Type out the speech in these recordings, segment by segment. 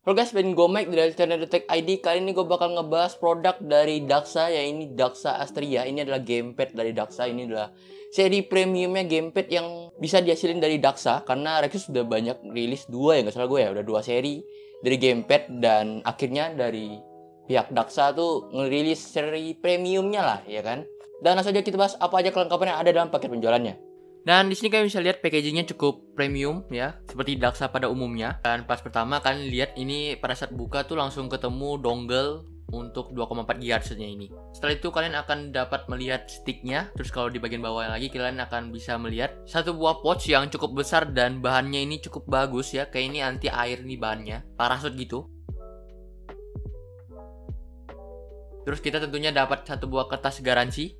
Halo guys, ben gue Mike dari channel Detect ID. Kali ini gue bakal ngebahas produk dari Daxa, ya ini Daxa Astria. Ini adalah gamepad dari Daxa. Ini adalah seri premiumnya gamepad yang bisa dihasilin dari Daxa. Karena Rexus sudah banyak rilis 2 ya, nggak salah gue ya. Udah 2 seri dari gamepad dan akhirnya dari pihak Daxa tuh ngerilis seri premiumnya lah, ya kan. Dan langsung aja kita bahas apa aja kelengkapan yang ada dalam paket penjualannya. Dan di sini kalian bisa lihat packagingnya cukup premium ya, seperti Daxa pada umumnya. Dan pas pertama kalian lihat ini pada saat buka tuh langsung ketemu dongle untuk 2,4 GHz-nya ini. Setelah itu kalian akan dapat melihat sticknya. Terus kalau di bagian bawah lagi kalian akan bisa melihat satu buah pouch yang cukup besar dan bahannya ini cukup bagus ya. Kayak ini anti air nih bahannya, parasut gitu. Terus kita tentunya dapat satu buah kertas garansi,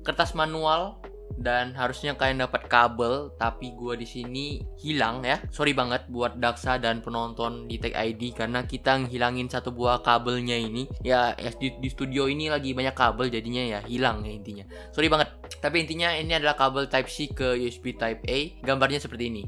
kertas manual, dan harusnya kalian dapat kabel, tapi gua di sini hilang ya. Sorry banget buat Daxa dan penonton di Tech ID karena kita ngilangin satu buah kabelnya ini. Ya di studio ini lagi banyak kabel jadinya ya hilang ya intinya. Sorry banget. Tapi intinya ini adalah kabel Type C ke USB Type A. Gambarnya seperti ini.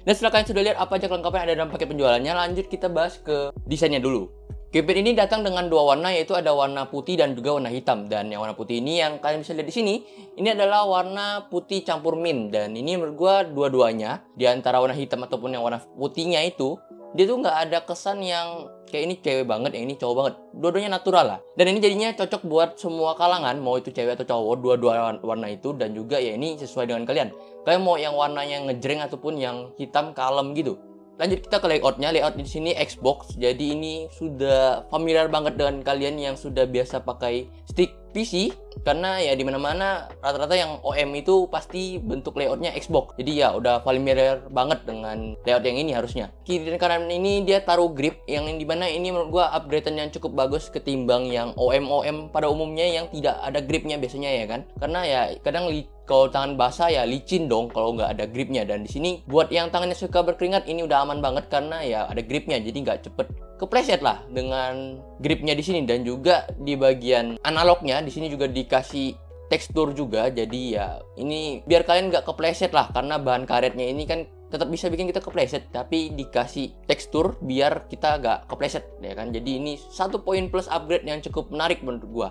Dan setelah kalian sudah lihat apa aja kelengkapan yang ada dalam paket penjualannya, lanjut kita bahas ke desainnya dulu. Gamepad ini datang dengan 2 warna, yaitu ada warna putih dan juga warna hitam. Dan yang warna putih ini yang kalian bisa lihat di sini, ini adalah warna putih campur mint. Dan ini menurut gua dua-duanya, di antara warna hitam ataupun yang warna putihnya itu, dia tuh nggak ada kesan yang kayak ini cewek banget, yang ini cowok banget. Dua-duanya natural lah. Dan ini jadinya cocok buat semua kalangan, mau itu cewek atau cowok, dua-dua warna itu. Dan juga ya ini sesuai dengan kalian. Kalian mau yang warnanya ngejreng ataupun yang hitam kalem gitu. Lanjut kita ke layoutnya. Layout di sini Xbox, jadi ini sudah familiar banget dengan kalian yang sudah biasa pakai stick PC, karena ya dimana-mana rata-rata yang OM itu pasti bentuk layoutnya Xbox. Jadi ya udah familiar banget dengan layout yang ini harusnya. Kiri dan kanan ini dia taruh grip, yang dimana ini menurut gua upgradean yang cukup bagus ketimbang yang OM pada umumnya yang tidak ada gripnya biasanya ya kan. Karena ya kadang kalau tangan basah ya licin dong kalau nggak ada gripnya. Dan di sini buat yang tangannya suka berkeringat ini udah aman banget karena ya ada gripnya, jadi nggak cepet kepleset lah dengan gripnya di sini. Dan juga di bagian analognya di sini juga dikasih tekstur juga, jadi ya ini biar kalian nggak kepleset lah, karena bahan karetnya ini kan tetap bisa bikin kita kepleset, tapi dikasih tekstur biar kita nggak kepleset ya kan. Jadi ini satu poin plus upgrade yang cukup menarik menurut gua.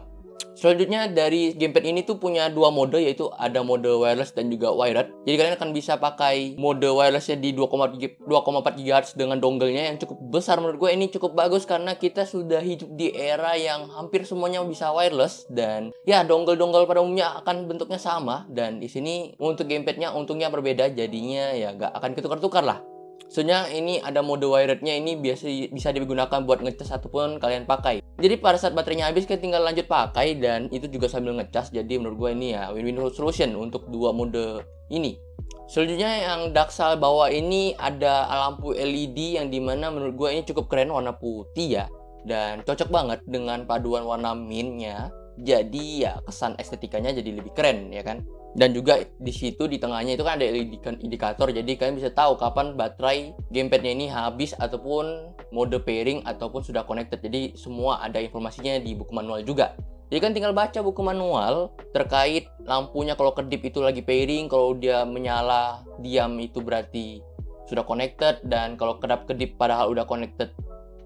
Selanjutnya dari gamepad ini tuh punya 2 mode, yaitu ada mode wireless dan juga wired. Jadi kalian akan bisa pakai mode wirelessnya di 2,4 GHz dengan dongle-nya yang cukup besar. Menurut gue ini cukup bagus karena kita sudah hidup di era yang hampir semuanya bisa wireless. Dan ya dongle-dongle pada umumnya akan bentuknya sama. Dan di sini untuk gamepadnya untungnya berbeda, jadinya ya gak akan ketukar-tukar lah. Soalnya ini ada mode wirednya, ini biasa bisa digunakan buat ngecas ataupun kalian pakai. Jadi pada saat baterainya habis kita tinggal lanjut pakai, dan itu juga sambil ngecas. Jadi menurut gue ini ya win-win solution untuk 2 mode ini. Selanjutnya yang Daxa bawa ini ada lampu LED yang dimana menurut gue ini cukup keren, warna putih ya. Dan cocok banget dengan paduan warna mintnya. Jadi ya kesan estetikanya jadi lebih keren ya kan. Dan juga di situ di tengahnya itu kan ada indikator, jadi kalian bisa tahu kapan baterai gamepadnya ini habis ataupun mode pairing ataupun sudah connected. Jadi semua ada informasinya di buku manual juga. Jadi kan tinggal baca buku manual terkait lampunya, kalau kedip itu lagi pairing, kalau dia menyala diam itu berarti sudah connected, dan kalau kedap-kedip padahal udah connected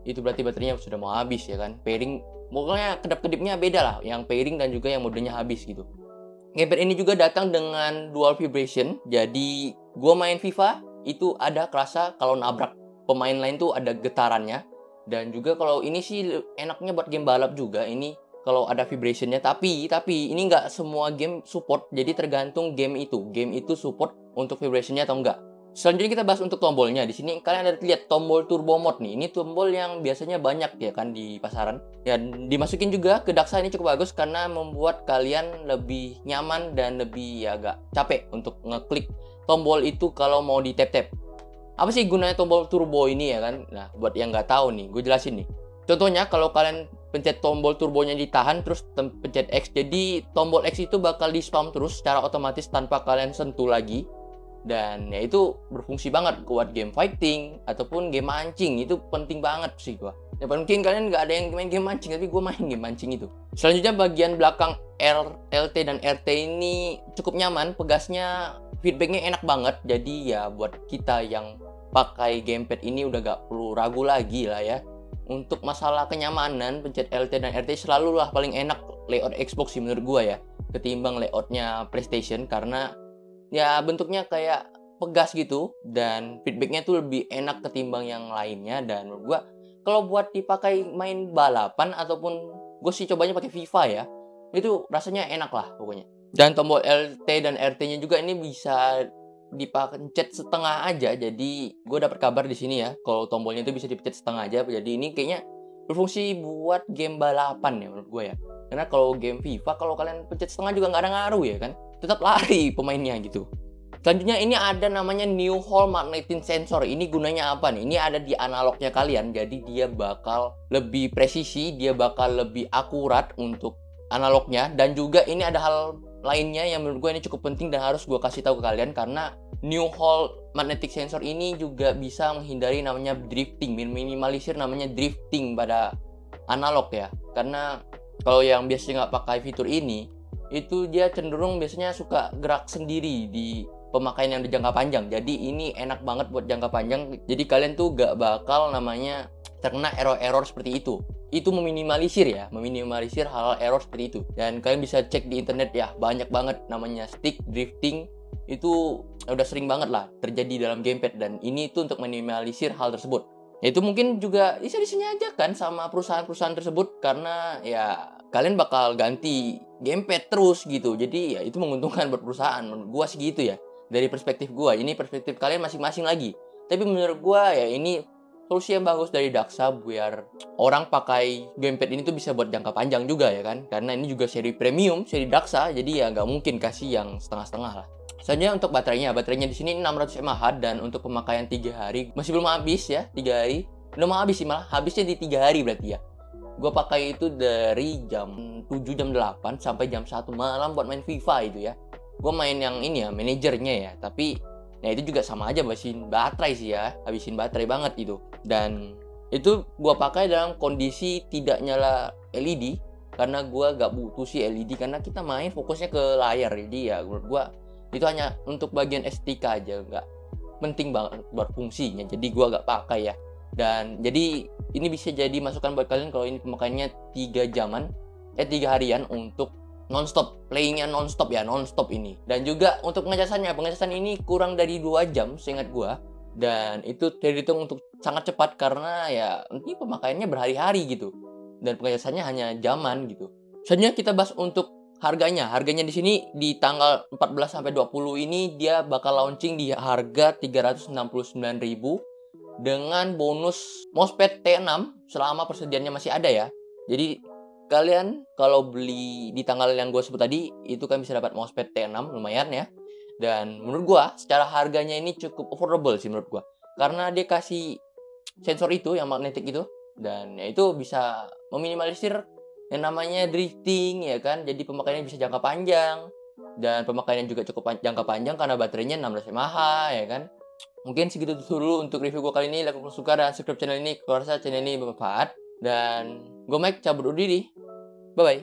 itu berarti baterainya sudah mau habis ya kan. Pairing pokoknya kedap-kedipnya beda lah, yang pairing dan juga yang modenya habis gitu. Gamepad ini juga datang dengan dual vibration. Jadi gue main FIFA itu ada kerasa kalau nabrak pemain lain tuh ada getarannya. Dan juga kalau ini sih enaknya buat game balap juga ini kalau ada vibrationnya. Tapi ini nggak semua game support. Jadi tergantung game itu support untuk vibrationnya atau enggak. Selanjutnya kita bahas untuk tombolnya. Di sini kalian ada lihat tombol turbo mode nih. Ini tombol yang biasanya banyak ya kan di pasaran. Ya dimasukin juga ke Daxa ini cukup bagus karena membuat kalian lebih nyaman dan lebih ya agak capek untuk ngeklik tombol itu kalau mau di tap-tap. Apa sih gunanya tombol turbo ini ya kan? Nah, buat yang nggak tahu nih, gue jelasin nih. Contohnya kalau kalian pencet tombol turbonya ditahan terus pencet X, jadi tombol X itu bakal di spam terus secara otomatis tanpa kalian sentuh lagi. Dan ya itu berfungsi banget buat game fighting ataupun game mancing. Itu penting banget sih gua. Ya mungkin kalian nggak ada yang main game mancing, tapi gue main game mancing itu. Selanjutnya bagian belakang LT dan RT ini cukup nyaman, pegasnya feedbacknya enak banget. Jadi ya buat kita yang pakai gamepad ini udah gak perlu ragu lagi lah ya. Untuk masalah kenyamanan, pencet LT dan RT selalu lah paling enak layout Xbox sih menurut gua ya, ketimbang layoutnya PlayStation, karena ya bentuknya kayak pegas gitu dan feedbacknya tuh lebih enak ketimbang yang lainnya. Dan menurut gua kalau buat dipakai main balapan ataupun gue sih cobanya pakai FIFA ya, itu rasanya enak lah pokoknya. Dan tombol LT dan RT-nya juga ini bisa dipencet setengah aja. Jadi gue dapat kabar di sini ya, kalau tombolnya itu bisa dipencet setengah aja. Jadi ini kayaknya berfungsi buat game balapan ya menurut gue ya. Karena kalau game FIFA, kalau kalian pencet setengah juga nggak ada ngaruh ya kan, tetap lari pemainnya gitu. Selanjutnya ini ada namanya New Hall Magnetic Sensor. Ini gunanya apa nih? Ini ada di analognya kalian. Jadi dia bakal lebih presisi, dia bakal lebih akurat untuk analognya. Dan juga ini ada hal lainnya yang menurut gue ini cukup penting dan harus gue kasih tahu ke kalian. Karena New Hall Magnetic Sensor ini juga bisa menghindari namanya drifting, minimalisir namanya drifting pada analog ya. Karena kalau yang biasanya nggak pakai fitur ini, itu dia cenderung biasanya suka gerak sendiri di pemakaian yang jangka panjang. Jadi ini enak banget buat jangka panjang. Jadi kalian tuh gak bakal namanya terkena error-error seperti itu. Itu meminimalisir ya, meminimalisir hal-hal error seperti itu. Dan kalian bisa cek di internet ya, banyak banget namanya stick drifting. Itu udah sering banget lah terjadi dalam gamepad, dan ini tuh untuk meminimalisir hal tersebut. Itu mungkin juga bisa disengajakan sama perusahaan-perusahaan tersebut, karena ya kalian bakal ganti gamepad terus gitu. Jadi ya itu menguntungkan buat perusahaan. Menurut gua sih gitu ya. Dari perspektif gua, ini perspektif kalian masing-masing lagi. Tapi menurut gua ya ini solusi yang bagus dari Daksa biar orang pakai gamepad ini tuh bisa buat jangka panjang juga ya kan. Karena ini juga seri premium, seri Daksa, jadi ya nggak mungkin kasih yang setengah-setengah lah. Selanjutnya untuk baterainya di sini 600 mAh, dan untuk pemakaian 3 hari masih belum habis ya, 3 hari. Belum habis sih, malah habisnya di 3 hari berarti ya. Gua pakai itu dari jam 7 jam 8 sampai jam 1 malam buat main FIFA itu ya. Gue main yang ini ya, manajernya ya, tapi ya itu juga sama aja habisin baterai sih ya, habisin baterai banget itu. Dan itu gue pakai dalam kondisi tidak nyala LED, karena gue gak butuh sih LED, karena kita main fokusnya ke layar. Jadi ya menurut gue itu hanya untuk bagian estetika aja, gak penting banget buat fungsinya, jadi gue gak pakai ya. Dan jadi ini bisa jadi masukan buat kalian kalau ini pemakaiannya 3 harian untuk non-stop, playingnya non-stop ya, non-stop ini. Dan juga untuk pengecasan ini kurang dari 2 jam seingat gua. Dan itu terhitung untuk sangat cepat, karena ya ini pemakaiannya berhari-hari gitu. Dan pengecasannya hanya jaman gitu. Selanjutnya kita bahas untuk harganya. Harganya di sini di tanggal 14 sampai 20 ini dia bakal launching di harga 369.000 dengan bonus mousepad T6 selama persediaannya masih ada ya. Jadi kalian kalau beli di tanggal yang gue sebut tadi, itu kan bisa dapat mousepad T6, lumayan ya. Dan menurut gue secara harganya ini cukup affordable sih menurut gue, karena dia kasih sensor itu yang magnetik itu, dan ya itu bisa meminimalisir yang namanya drifting ya kan. Jadi pemakaiannya bisa jangka panjang, dan pemakaiannya juga cukup jangka panjang karena baterainya 16 mAh ya kan. Mungkin segitu dulu untuk review gue kali ini. Like, kalau suka, dan subscribe channel ini kalau rasa channel ini bermanfaat. Dan gue Mike cabut undur diri. Bye-bye.